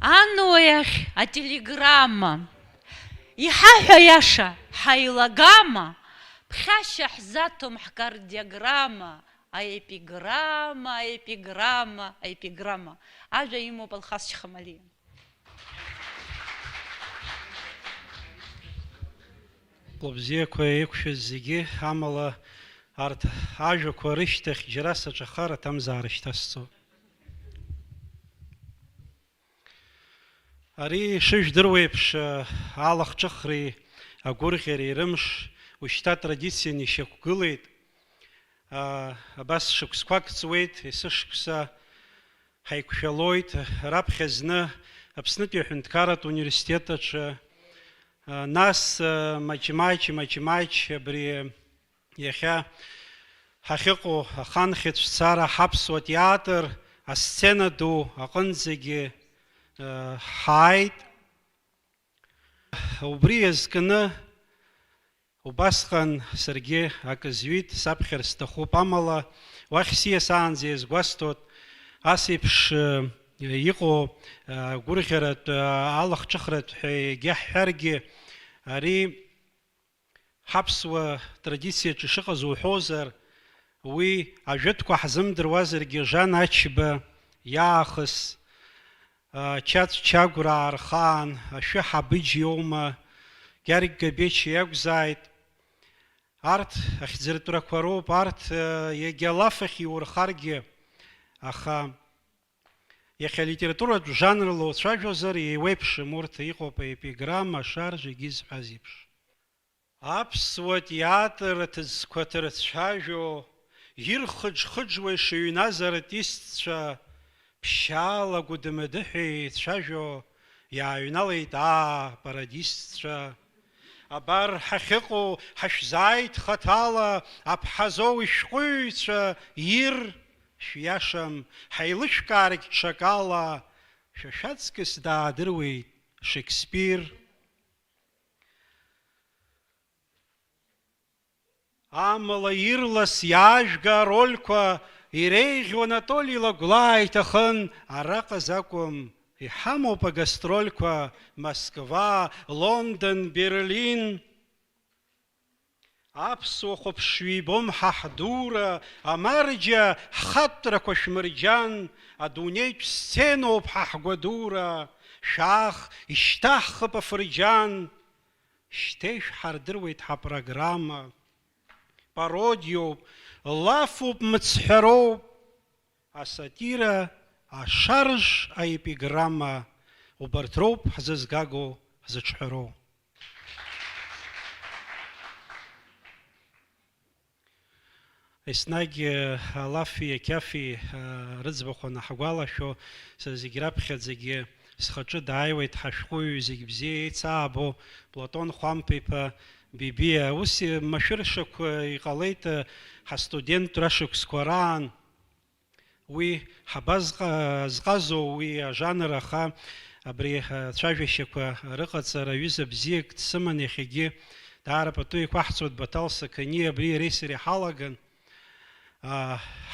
Ануиахь ателеграмма. Иҳаҳәа иаша, ҳаилагама, ԥхьашьа ҳзаҭом ҳкардиограмма, аепиграмма, аепиграмма, аепиграмма. Ажәа имоуп Алхас Чхамалиа. Лыбзиақәа еиқәшәаз зегьы амала арҭ ажәақәа рышьҭахь џьара саҿахар аҭамзаара шьҭасҵоит. Ари шыжәдыруа еиԥш алахҿыхреи агәырӷьареи рымш ушьҭа традициан ишьақәгылеит. Абас шықәсқәак ҵуеит, есышықәса ҳаиқәшәалоит. Раԥхьа зны Аԥснытәи аҳәынҭқарратә университет аҿы нас маҷ-маҷ абри иахьа ҳахьыҟоу аханхьыҵәцара ҳаԥсуа театр асцена ду аҟынӡагьы ҳааит. Убри иазкны убасҟан саргьы акы зҩит, саԥхьар сҭахуп. Амала уахь сиасаанӡа иазгәасҭоит ас еиԥш иҟоу гәырӷьаратә алахҿыхратә ҳәа егьаҳҳәаргьы ари ҳаԥсуа традициаҿы ишыҟаз уҳәозар, уи ажәытәқәа ҳзымдыруазаргьы Жан Ачба иаахыс Чаҵә Чагәраа рхаан, Ашәы Ҳабыџь иоума, Гьаргь Габечиа иакәзааит. Арҭ ахьӡыртәрақәа роуп, арҭ егьа лафахь иурхаргьы, аха иахьа литературатә жанрла уцәажәозар еиуеиԥшым урҭ иҟоуп аепиграмма, ашарժ егьи зҳәаз еиԥш. Аԥсуа театр аҭыӡқәа ҭырцәажәо, ирхыџ-хыџуа ишыҩназ артистцәа ԥшьаала гәыдмыдыҳәа еицәажәо иааҩналеит пародистцәа. Абар ҳахьыҟоу ҳашәзааит хаҭала аԥҳазоу ишәҟәыҩҩцәа ир шәиашам, ҳаилышәкааргь ҽакала, шәа шәаҵкыс даадыруеит Шекспир. Амала ирлас иаажәга арольқәа иреиӷьу Анатоли Лагәлаа иҭахын, араҟа закәым иҳамоуп агастрольқәа Москва, Лондон, Берлин. Аԥсуа хәаԥшҩы ибом ҳаҳдура, амарџьа ҳхатәрақәа шәмырџьан, адунеитә сценоуп ҳаҳгәадура, шәаах ишьҭаҳхып афырџьан. Шьҭа ишәҳардыруеит ҳапрограмма, пародиоуп, лафуп, мыцҳәароуп, асатира, ашарж, аепиграмма, убарҭ роуп ҳзызгаго, ҳзыҿҳәароу. Еснагь алафи ақьафи рыӡбахә анаҳгәалашәо, сара зегь раԥхьаӡагьы схаҿы дааиуеит ҳашәҟәыҩҩы зегь бзиа еицаабо Платон Хәамԥа-иԥа Бибиа. Ус машәыршақә иҟалеит ҳастудентра шықәсқәа раан. Уи ҳабазҟазоу уи ажанр, аха абри ацәажәашьақәа рыҟаҵара аҩыза бзиак дсыман иахьагьы даара пату еиқәаҳҵоит Баҭал Сақани. Абри иареи сареи ҳалаган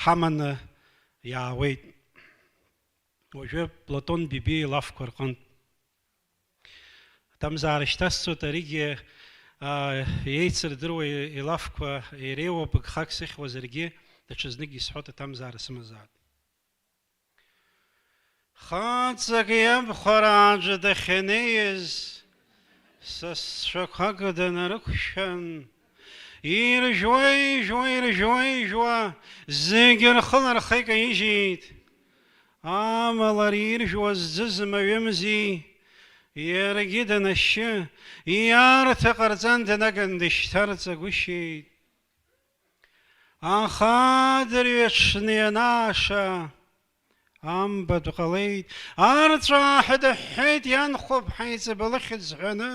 ҳаманы иаауеит уажәы Платон Бибиа илафқәа рҟынтә. Аҭамзаара шьҭасҵоит, аригьы еицырдыруа илафқәа иреиуоуп, гхак сыхьуазаргьы даҽазнык исҳәоит аҭамзаара сымазаат. Хаҵак иабхәараанӡа дахьанеиз сасцәақәак данарықәшәан, иржәуа зегьы рхы рхы икаижьит. Амала ари иржәуаз ӡызмаҩымзи, иаргьы данашьы иарҭа ҟарҵан данаган дышьҭарҵагәышьеит. Аха дырҩаҽны ианааша амбатә ҟалеит, арҵәаа дыҳәҳәеит ианхәыԥҳа иҵабалыхьыӡ ҳәаны,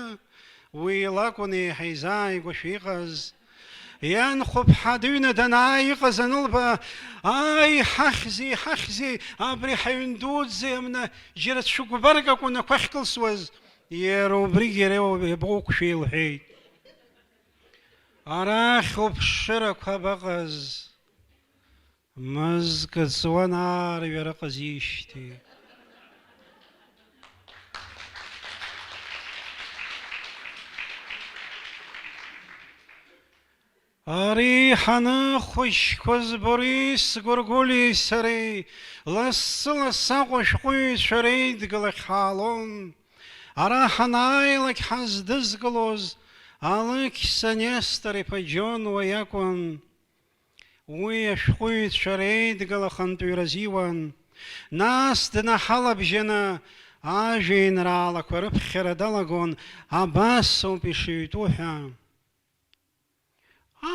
уи лакәын еиҳа изааигәашәа иҟаз. Ианхәыԥҳа дыҩны данааи иҟаз анылба, аи ҳахьзеи, абри ҳаҩн дуӡӡа иамна џьара цәыкәбарк акәын ақәа ахькылсуаз, иара убригьы иара иабоуқәшәа илҳәеит. Арахь уԥшырақәа абаҟаз, мызкы ҵуан аарҩара ҟазижьҭеи. Ари ханахушкоз Борис Горгули сари ласса қошқуй шарейд галахалон ара ханайлак хаздызгалоз алык санестари паджон ваякон уи ашқуй шарейд галахан туйразиван нас дна халабжена ажин рала кварып херадалагон абасу пишитуха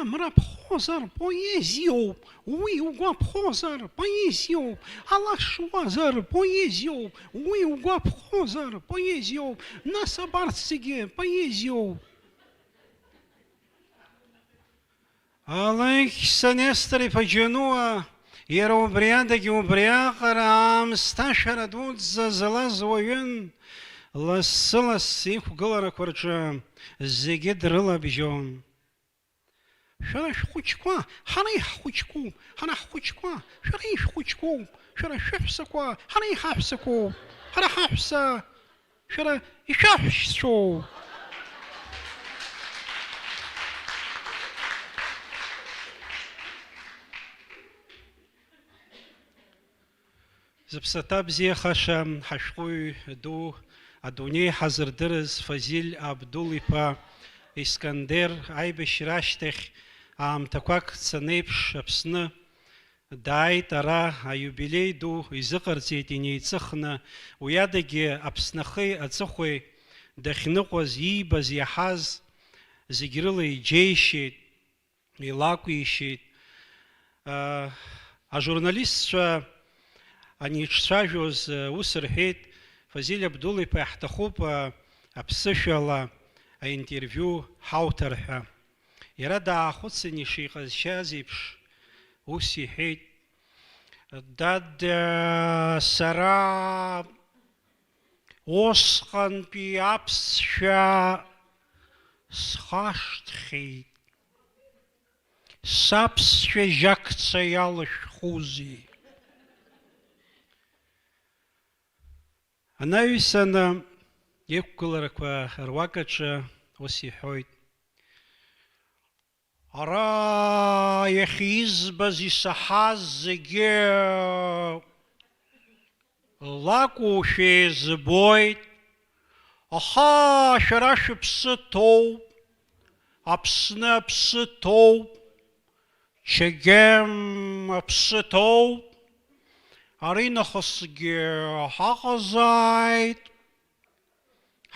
Amra prozar poezio, oui ou gua prozar poezio, ala choazar poezio, oui ou gua prozar poezio, nasa bartsige poezio. Алек санестри паджануа, еробрядаги убряхарам сташара дудза залазвоен, лассалас их гылара кварча, зеге дрыла бижон. Шараш хучква, ханай хучку, хана хучква, шариш хучку, шара шефсаква, ханай хапсаку, хара хапса, шара ишапшо. Запсата бзиахаша хашкуй ду адуни хазырдырыз Фазиль Абдулипа Искандер айбешраштех аамҭақәак цанеиԥш Аԥсны дааит ара аиубилеи ду изыҟарҵеит инеиҵыхны уи адагьы Аԥснахеи аҵыхәеи дахьныҟәаз иибаз иаҳаз зегь рыла иџьеишьеит, илакәишьеит. Ажурналистцәа аниҿцәажәоз ус рҳәеит, Фазиль Абдулиԥа иаҳҭахуп аԥсышәала аинтервиу ҳауҭар ҳәа. Иара даахәыцын ишиҟазшьаз еиԥш ус иҳәеит, дад сара усҟантәи аԥсшәа схашҭхьеит, саԥсшәа жьакца иалышәхузеи. Анаҩсан иқәгыларақәа руакаҿы ус иҳәоит, ара иахьизбаз исаҳаз зегьы лакәушәа избоит, аха шәара шәыԥсы ҭоуп, Аԥсны аԥсы ҭоуп, Чегем аԥсы ҭоуп, аринахысгьы ҳаҟазааит,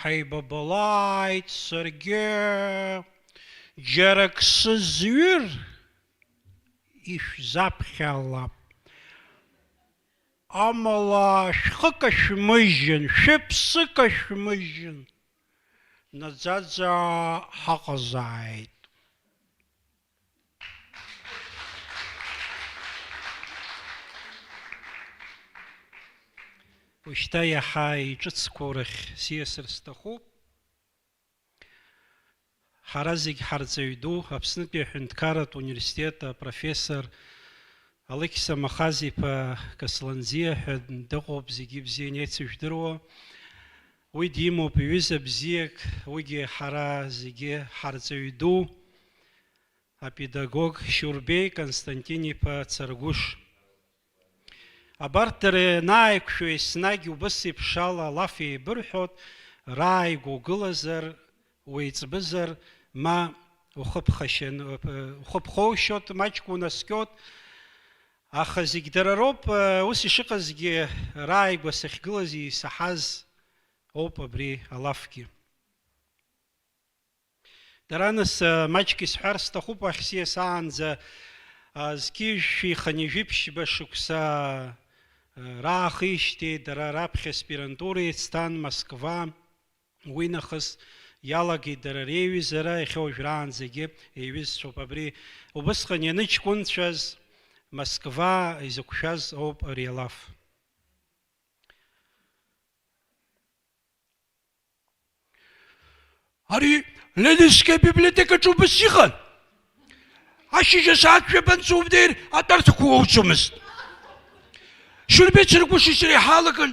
ҳаибабалааит, саргьы џьарак сызҩыр ишәзаԥхьалап. Амала шәхык ашәмыжьын, шәыԥсык ашәмыжьын, наӡаӡа ҳаҟазааит. Уажәшьҭа иаҳа иҿыцқәоу рахь сиасыр сҭахуп. Ҳара зегь ҳарҵаҩ ду, Аԥснытәи аҳәынҭқарратә университет апрофессор Алықьса Махаз-иԥа Касланӡиа ҳәа дыҟоуп, зегьы бзианы еицыжәдыруа. Уи димоуп ҩыза бзиак, уигьы ҳара зегьы ҳарҵаҩ ду, апедагог Шьурбеи Константин-иԥа Царгәыш. Абарҭ дара ианааиқәшәо еснагь убас еиԥш ала алаф еибырҳәоит, рааигәа угылазар, уеиҵбызар, ма ухыԥхоушьоит, маҷк унаскьоит. Аха зегь дара роуп, ус ишыҟазгьы рааигәа сахьгылаз исаҳаз ауп абри алафгьы. Дараныс маҷк исҳәар сҭахуп ахь сиасаанӡа зқьышәи ханижәиԥшьба шықәса раахижьҭеи дара раԥхьа аспирантура еицҭан Москва, уи нахыс иалагеит дара реиҩызара, иахьа уажәраанӡагьы еиҩызцәоуп. Абри убысҟан ианыҷкәынцәаз Москва изықәшәаз ауп ари алаф. Ари Ленинская библиотекаҿы убас иҟан. Ашьыжь асааҭ шәабанӡа убнеир атәарҭақәа уауӡомызт. Шьурбеи Царгәыши сареи ҳалаган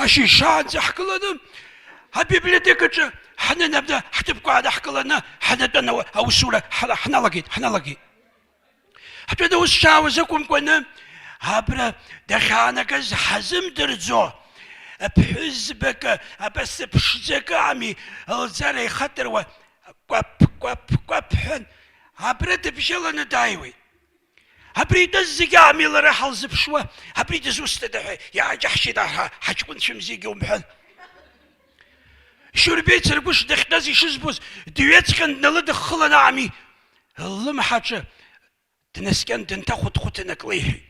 ашьыжь шаанӡа ҳгыланы البيبليوتيكا حنا نبدا حتبقى هذا حكى لنا حنا تنا او السوره حنا لقيت حتى دو الشاوزكم كنا هابرا دخانك حزم درزو بحزبك بس بشزك عمي الزري خطر و كواب حن هابرا تبشلنا دايوي هبريد الزقا عمي اللي راح الزب شوى هبريد زوست دحي يا جحشي ده حتكون شمزيقي ومحل شربيت سرقوش دخنازي شزبوز ديويت كان نلد خلنا عمي اللي ما حاجة تنسكن تنتاخد خوتنك ليه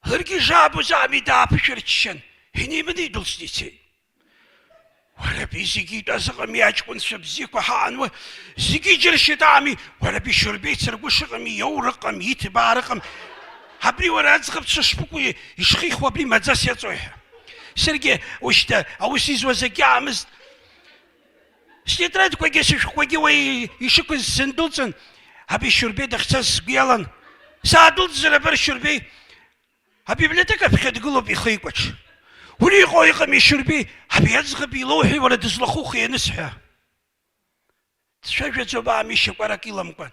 هرقي جابو زعمي دا بشرتشن هني مني دلسنيتي ولا بيزيقي دا زغمي عجكون شبزيك وحانوه زيقي جرشي دعمي ولا بيشربيت سرقوش رقمي يو رقم يتبع رقم هبري ورا زغب تشبكو يشخيخ وبري مدزاس يتوح سرقي وشتا او سيزو زكي عمز ستراد كوكي ويشكو السندلسن هبي شربي دختاس قيالن سادل زربر شربي هبي بلتك بخد قلوب يخيقوش ولي قويقم يشربي هبي يزغبي لوحي ولا دزلخوخي نسحه تشاجة زبا عمي شكورا كيلا مكوان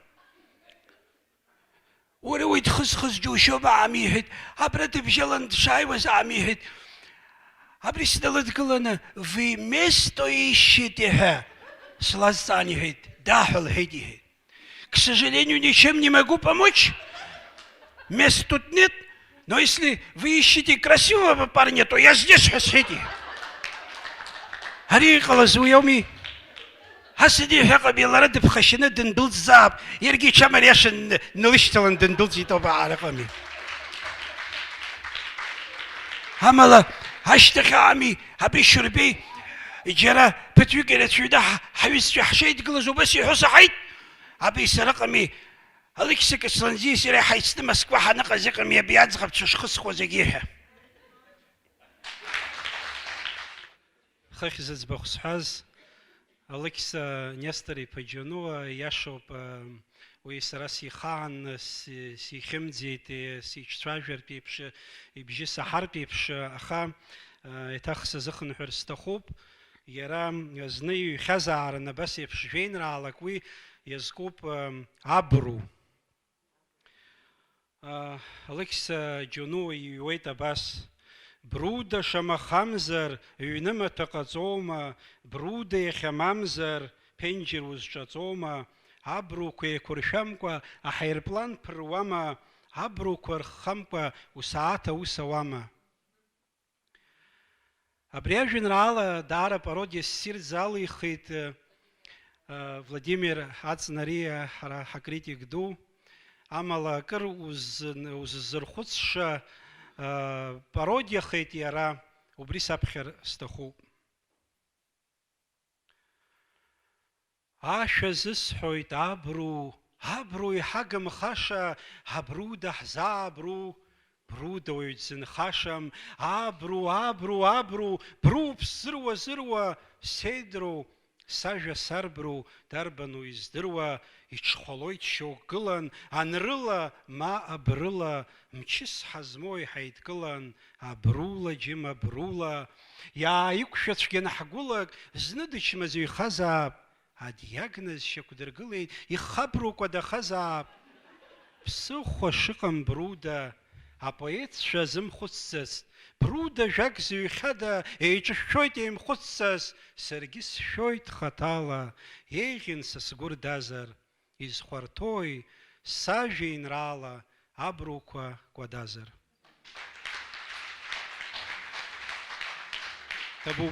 ولو يتخزخز جو شوبا عمي هيد هبرت بجلن شاي وز عمي هيد هبري سدلت قلنا في место ищите сластани хейт, дахал хейди. К сожалению, ничем не могу помочь. Мест тут нет, но если вы ищете красивого парня, то я здесь хасиди. Харикала зуями. Хасиди хакаби ларад бхашина дендул заб. Ерги чамаряшен нылышталан дендул зитоба араками. Хамала هاشتخ عمي هبي شربي جرى بتوقع لتشوده حويس حشيد قلزو بس يحوس حيد هبي سرقمي هذيك سك سلنجي سيري حيست مسكوا حنقه زقم يبيات زغب تشخص خوزقيها خيخ زز بخصحاز Алексис Нестори Паджанова, Яшоп, Уисараси Хан, Си Химдзит, Си Чтражер Пипш, и Бжи Сахар Пипш, Аха, Этахса Захн Херстахоп, Ярам, Знаю Хазар, Набаси Пшвейнра, Алакви, Язкоп Абру. Алексис Джуну и Уэйта Бас. برودة شما خمزر ينما تقاطوما برودة خمامزر پنجر وزجاطوما عبرو كي كرشمكوا أحيربلان پرواما عبرو كرخمكوا وساعتا وسواما أبريا جنرالا دارا пародия سير زالي خيت Владимир Ацнария حكريتي гду амала кыр уззырхуцша пародия хейт яра убри сапхер стаху ашазс хойт абру يحجم خشا هبرو دحزابرو برودو يتزن خشم عبرو برو بسروا زروا سيدرو ساجا سربرو دربنو يزدروا يتشخلويت شو قلن анрыла ма абрыла мчис хазмой хайткылан абрула джим абрула я икшацген хагулак знадычмазы хазаб адиагназ шекудыргылейт ихабру кода хазаб псыхо шыкам бруда апоэт шазым хуццас бруда жакзы хада эйчшойт им хуццас сергис шойт хатала ейгин сасгурдазар из хвартой сажей нрала абрука квадазар. Табу.